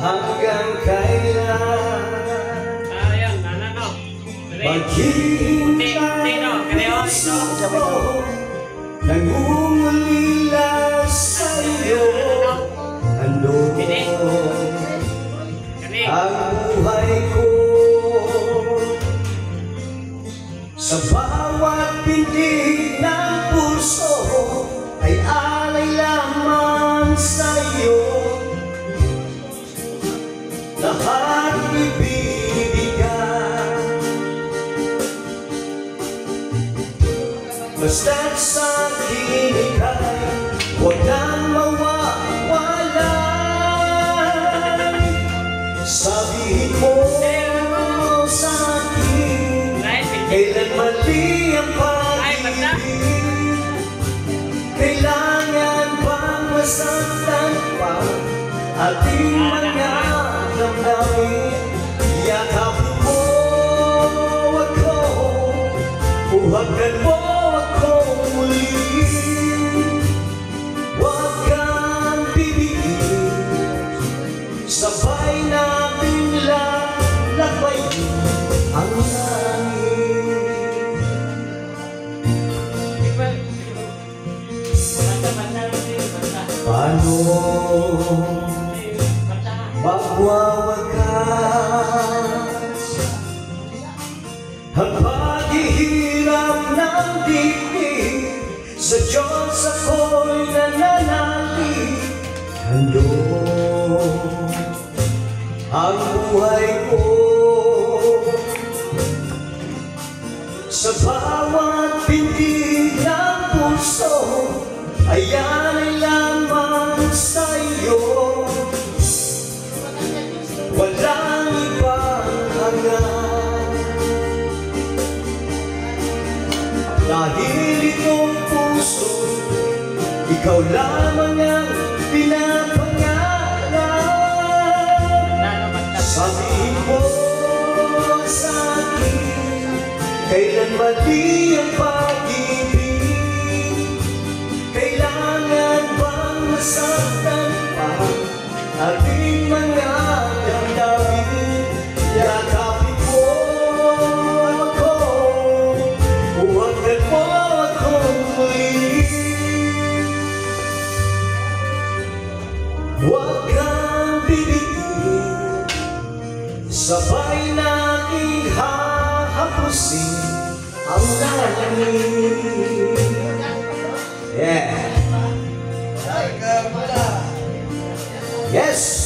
Hanggang kailan maghihintay ang puso ko, nangungulila sa'yo. Ano ang buhay ko? Sa bawat pintig ng puso ay alay lamang sa'yo. Lahat ibibigay, basta't sa akin ika'y huwag nang mawawala. Sabihin mo sa akin, kailan mali ang pag-ibig? Kailangan bang masaktan pa ating mga damdamin? Yakapin mo ako, buhagan mo ako muli. Huwag kang bibigin, sabay natin lalakbayin ang langit. Paano magwawakas ang paghihirap ng dibdib? Sa Diyos ako'y nananalig. Handog ang buhay ko. Sa bawat pintig ng puso ay alay lamang sa'yo. Walang ibang hangat, dahil itong puso ikaw lamang ang pinapangarap. Sabihin mo sa akin, kailan mali ang pag-ibig? Kailangan bang masaktan pa ating mga damdamin? Yakapin mo ako, huwagan mo ako muli. Huwag kang bibigin, sabay nating hahapusin ang langit. Yeah. Yes.